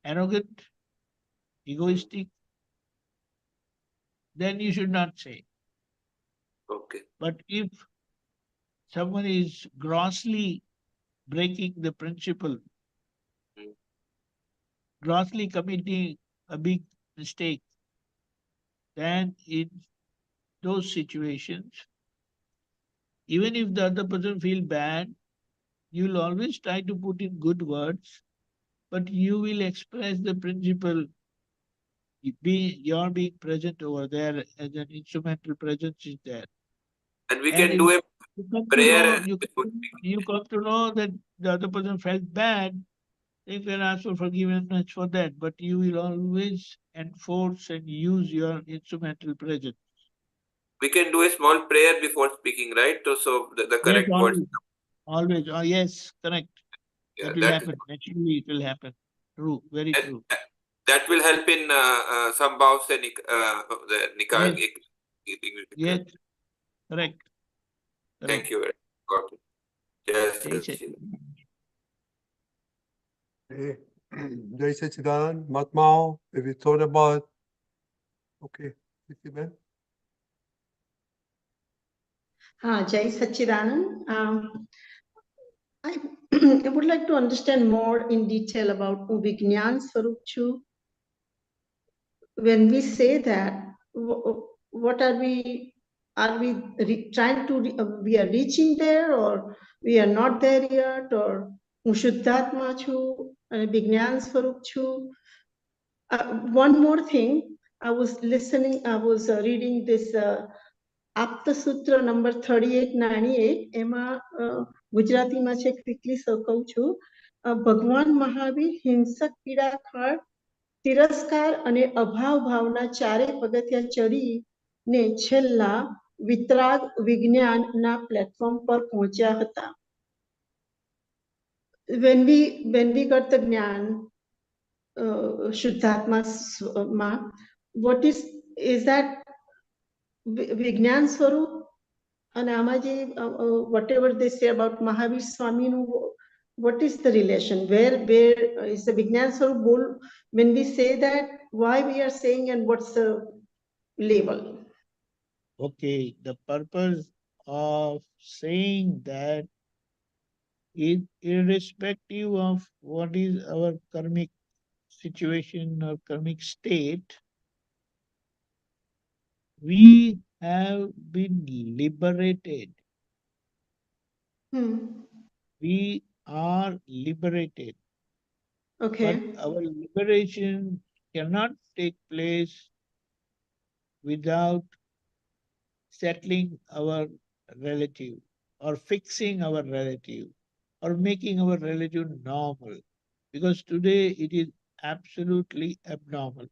[SPEAKER 4] arrogant, egoistic? Then you should not say.
[SPEAKER 8] Okay.
[SPEAKER 4] But if someone is grossly breaking the principle, grossly committing a big mistake, then in those situations, even if the other person feels bad, you'll always try to put in good words, but you will express the principle. Your being present over there as an instrumental presence is there.
[SPEAKER 8] And we
[SPEAKER 4] And
[SPEAKER 8] can do a prayer.
[SPEAKER 4] You come to know that the other person felt bad, you can ask for forgiveness for that, but you will always enforce and use your instrumental presence.
[SPEAKER 8] We can do a small prayer before speaking, right? So the correct
[SPEAKER 4] Yes,
[SPEAKER 8] words.
[SPEAKER 4] always. Oh, yes, correct.
[SPEAKER 8] Yeah,
[SPEAKER 4] That will happen. Naturally, it will happen. True, very true.
[SPEAKER 8] That will help in Sambhave Nikal.
[SPEAKER 4] Yes, correct.
[SPEAKER 8] Thank you very much. Yes,
[SPEAKER 3] Hey, Jai Sachidan, Matmao, have you thought about? Okay, man.
[SPEAKER 5] Jai Sachidanand. I I would like to understand more in detail about Vignan Swarup Chu. When we say that, what are we? Are we trying to? We are reaching there, or we are not there yet, or Shuddhatma Chu and Vignan Swarup Chu. One more thing, I was listening. I was reading this. Apta Sutra number 3898, એમાં ગુજરાતીમાં છે, quickly કહું છું. ભગવાન મહાવીર હિંસક પીડા ખાળ તિરસ્કાર અને અભાવ ભાવના ચારે પગથિયા ચડીને છેલ્લા વિતરાગ વિજ્ઞાનના પ્લેટફોર્મ પર પહોંચ્યા હતા. When we got the જ્ઞાન શુદ્ધાત્મા, what is that Vignan Swarup? And Amaji, whatever they say about Mahavir Swami, what is the relation? Where is the Vignan Swarup Bol? When we say that, why we are saying and what's the label?
[SPEAKER 4] Okay, the purpose of saying that is irrespective of what is our karmic situation or karmic state, we have been liberated. We are liberated.
[SPEAKER 5] Okay.
[SPEAKER 4] But our liberation cannot take place without settling our relative or fixing our relative or making our relative normal. Because today it is absolutely abnormal.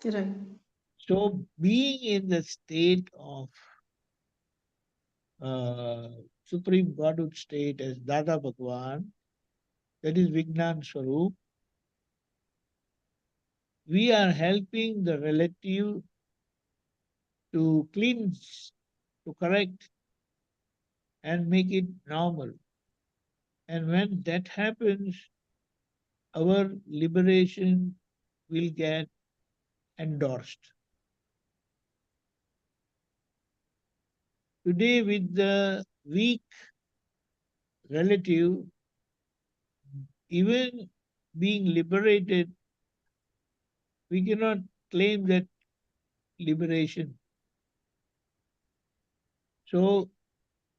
[SPEAKER 5] Right.
[SPEAKER 4] So being in the state of Supreme Godhood state as Dada Bhagwan, that is Vijnan Swarup, we are helping the relative to cleanse, to correct and make it normal. And when that happens, our liberation will get endorsed. Today, with the weak relative, even being liberated, we cannot claim that liberation. So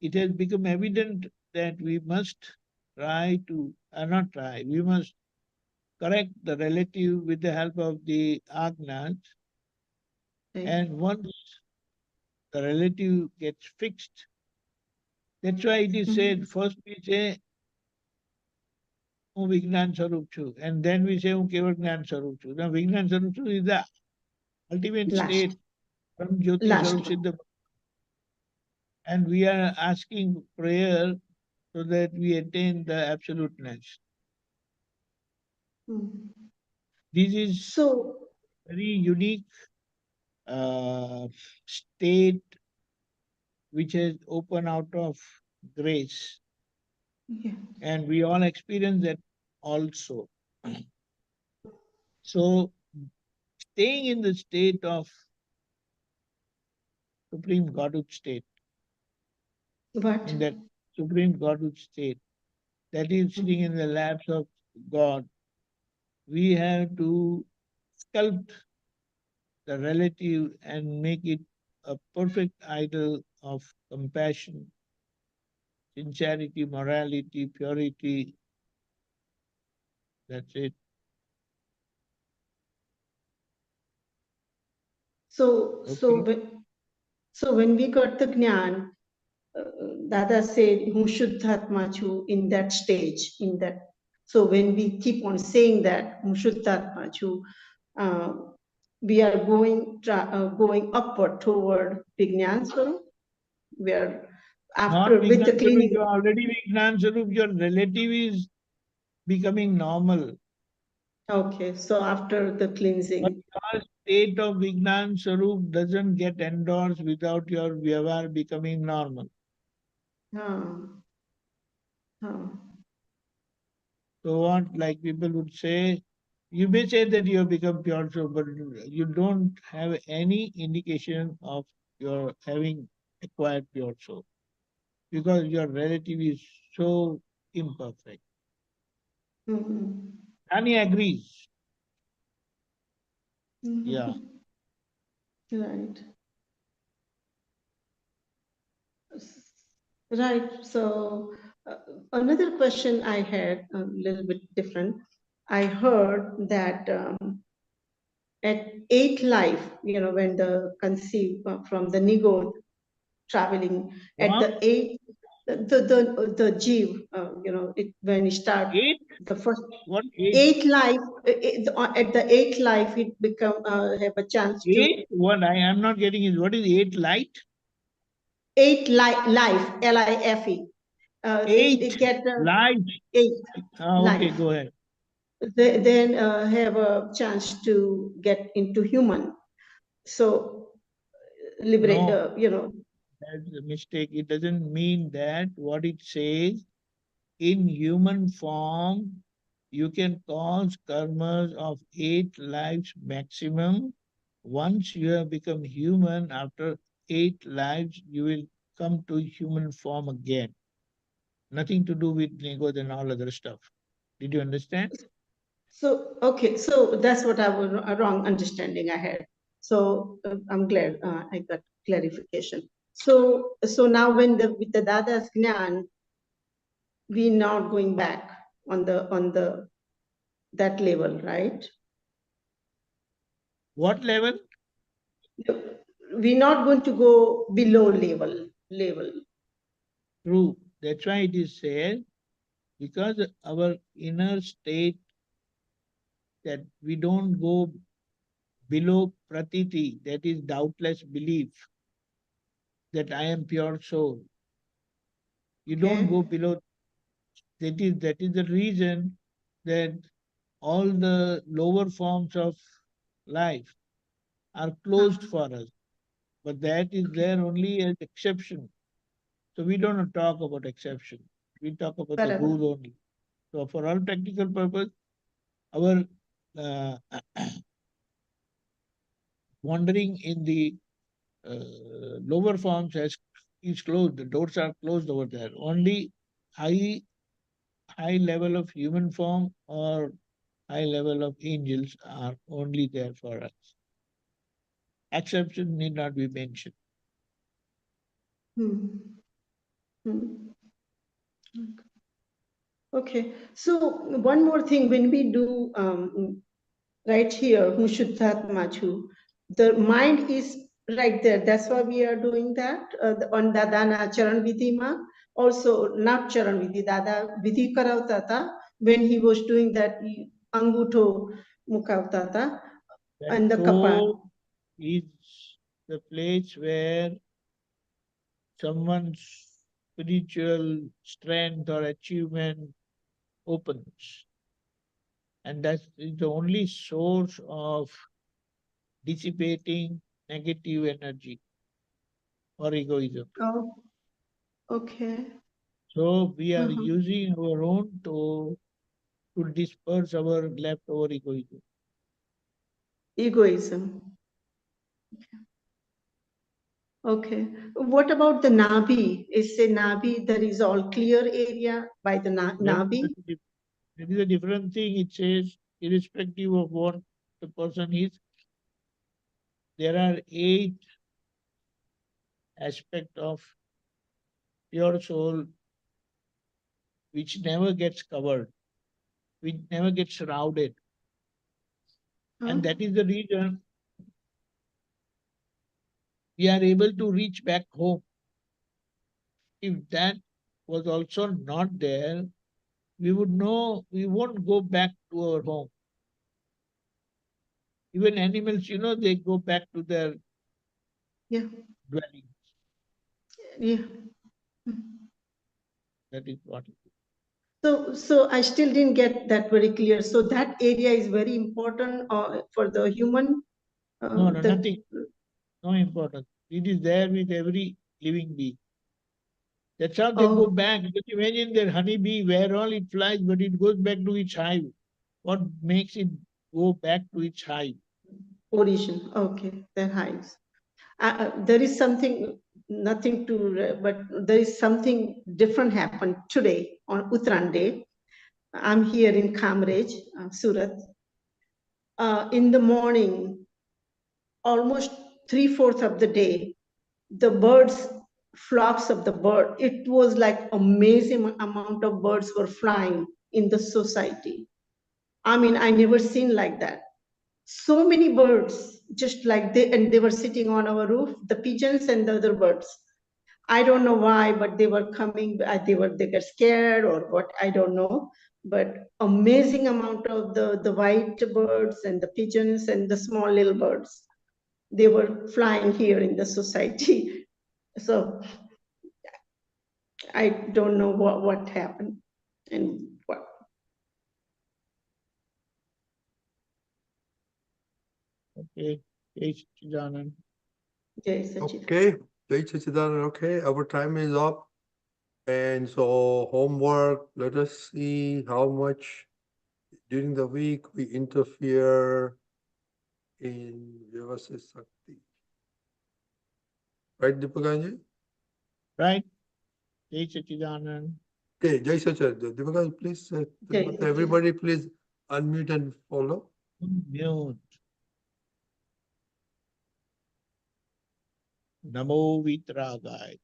[SPEAKER 4] it has become evident that we must try to, not try, we must correct the relative with the help of the Agnas. And once the relative gets fixed, that's why it is said, first we say, "Oh, Vijnan Sarup Chu," and then we say, "Oh, Keval Jnan Sarup Chu." Now, Vijnan Sarup Chu is the ultimate state from Jyoti Sarup Siddha. And we are asking prayer so that we attain the absoluteness. This is
[SPEAKER 5] So
[SPEAKER 4] very unique state which has opened out of grace.
[SPEAKER 5] yeah.
[SPEAKER 4] And we all experience that also. So, staying in the state of Supreme Godhood state,
[SPEAKER 5] What?
[SPEAKER 4] in that Supreme Godhood state, that is sitting in the laps of God, we have to sculpt the relative and make it a perfect idol of compassion, sincerity, morality, purity. That's it.
[SPEAKER 5] So when we got the Jnana, Dada said, "Hu Shuddhatma Chu," in that stage, in that. So when we keep on saying that, "Hu Shuddhatma Chu," we are going upward toward Vijnan Swarup. We are after
[SPEAKER 4] Not
[SPEAKER 5] with the
[SPEAKER 4] Vijnan Sarup,
[SPEAKER 5] cleaning.
[SPEAKER 4] you are already Vijnan Sarup, your relative is becoming normal.
[SPEAKER 5] Okay, so after the
[SPEAKER 4] But
[SPEAKER 5] cleansing.
[SPEAKER 4] your state of Vijnan Sarup doesn't get endorsed without your Vyavar becoming normal. So what, like people would say, you may say that you have become pure soul, but you don't have any indication of your having acquired pure soul, because your relative is so imperfect. Rani agrees. Yeah.
[SPEAKER 5] Right. Right. So another question I had, a little bit different. I heard that at 8th life, when the conceive from the Nigo traveling at the 8th, the Jeev, when it start the first
[SPEAKER 4] What
[SPEAKER 5] 8th life, at the 8th life, it become have a chance to.
[SPEAKER 4] 8? What I am not getting is, what is 8 light?
[SPEAKER 5] 8th life, L-I-F-E.
[SPEAKER 4] 8
[SPEAKER 5] get
[SPEAKER 4] light.
[SPEAKER 5] 8th
[SPEAKER 4] Okay,
[SPEAKER 5] life.
[SPEAKER 4] go ahead.
[SPEAKER 5] They then have a chance to get into human. So liberate,
[SPEAKER 4] No. That's a mistake. It doesn't mean that. What it says, in human form, you can cause karmas of 8 lives maximum. Once you have become human, after 8 lives, you will come to human form again. Nothing to do with ego and all other stuff. Did you understand?
[SPEAKER 5] So, okay, so that's what I was a wrong understanding I had. So I'm glad I got clarification. So now when with the Dada's Gnan, we're not going back on that level, right?
[SPEAKER 4] What level?
[SPEAKER 5] We're not going to go below level.
[SPEAKER 4] True. That's why it is said, because our inner state, that we don't go below pratiti, that is doubtless belief that I am pure soul. You don't go below That is the reason that all the lower forms of life are closed for us. But that is there only as exception. So we don't talk about exception. We talk about the rule only. So for all practical purpose, our wandering in the lower forms is closed. The doors are closed over there. Only high level of human form or high level of angels are only there for us. Exception need not be mentioned.
[SPEAKER 5] Okay, so one more thing, when we do right here, the mind is right there. That's why we are doing that on Dada Charan Vidhi ma. Also, not Charan Vidhi, Dada Vidhi Karautata, when he was doing that Anguto Mukautata and the Kapa.
[SPEAKER 4] Is the place where someone's spiritual strength or achievement opens. And that is the only source of dissipating negative energy or egoism.
[SPEAKER 5] Oh, okay.
[SPEAKER 4] So we are using our own to disperse our leftover egoism.
[SPEAKER 5] Egoism. Okay. What about the Nabi? Is the Nabi there is all clear area by the Nabi?
[SPEAKER 4] It is a different thing. It says, irrespective of what the person is, there are 8 aspects of pure soul which never gets covered, which never gets shrouded. And that is the reason we are able to reach back home. If that was also not there, we would know we won't go back to our home. Even animals, they go back to their dwellings.
[SPEAKER 5] Yeah.
[SPEAKER 4] That is what it is.
[SPEAKER 5] So I still didn't get that very clear. So that area is very important for the human?
[SPEAKER 4] No, nothing. No importance. It is there with every living being. That's how they go back. Just imagine that honeybee, where all it flies, but it goes back to its hive. What makes it go back to its hive?
[SPEAKER 5] Origin. Okay, their hives. There is something, nothing to, but there is something different happened today on Uttaran Day. I'm here in Kamraj, Surat. In the morning, almost 3/4 of the day, the birds, flocks of the bird, it was like amazing amount of birds were flying in the society. I mean, I never seen like that. So many birds, just like they were sitting on our roof, the pigeons and the other birds. I don't know why, but they were coming, they got scared or what, I don't know. But amazing amount of the white birds and the pigeons and the small little birds. They were flying here in the society. So I don't know what happened and what.
[SPEAKER 4] Okay, Jai Sachidanand.
[SPEAKER 5] Jai Sachidanand.
[SPEAKER 3] Okay, Jai Sachidanand. Okay, our time is up. And so homework, let us see how much during the week we interfere in Vyavasthit Shakti. Right, Deepakanandji?
[SPEAKER 4] Right. Jai Sachidanand.
[SPEAKER 3] Okay, Jai Sachidanand. Deepakanandji, please, everybody please unmute and follow.
[SPEAKER 4] Unmute. Namo Vitragai.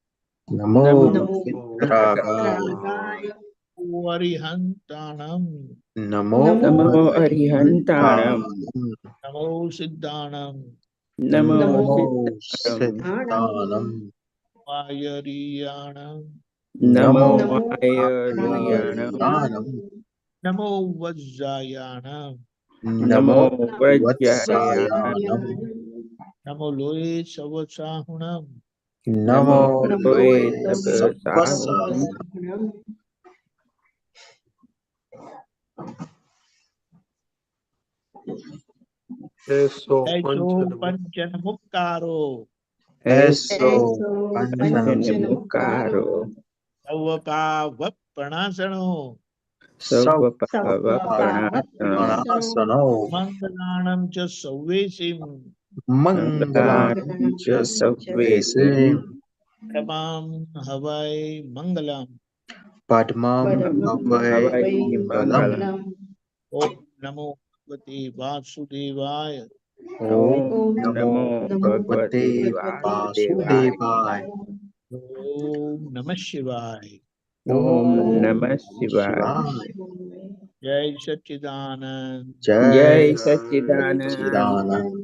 [SPEAKER 2] Namo Vitragai.
[SPEAKER 4] Arihantanam.
[SPEAKER 2] Namo Arihantanam.
[SPEAKER 4] Namo Siddhanam.
[SPEAKER 2] Namo Siddhanam.
[SPEAKER 4] Ayariyanam.
[SPEAKER 2] Namo Ayariyanam.
[SPEAKER 4] Namo Vajjayanam.
[SPEAKER 2] Namo Vajjayanam.
[SPEAKER 4] Namo Loe Savasahunam.
[SPEAKER 2] Namo Loe Savasahunam.
[SPEAKER 3] Eso
[SPEAKER 4] ऐसो
[SPEAKER 3] panchana
[SPEAKER 4] पंचन मुक्कारो
[SPEAKER 1] Eso
[SPEAKER 5] Panchanamukkaro
[SPEAKER 4] सर्वपाव प्रणाशनो
[SPEAKER 1] Savapavapranasano
[SPEAKER 4] मंगलाणं च सव्वेसिं
[SPEAKER 1] Mangalam Savvesim
[SPEAKER 4] प्रमां हवै मंगलम्
[SPEAKER 1] Padmam Havai Mangalam
[SPEAKER 4] ओम नमो भगवते वासुदेवाय
[SPEAKER 1] Om
[SPEAKER 5] Om
[SPEAKER 1] Namo Bhagavate Vasudevaya
[SPEAKER 4] ओम नमः शिवाय
[SPEAKER 1] Om Namah Shivaya
[SPEAKER 4] जय सच्चिदानंद
[SPEAKER 1] Jai Satchidanand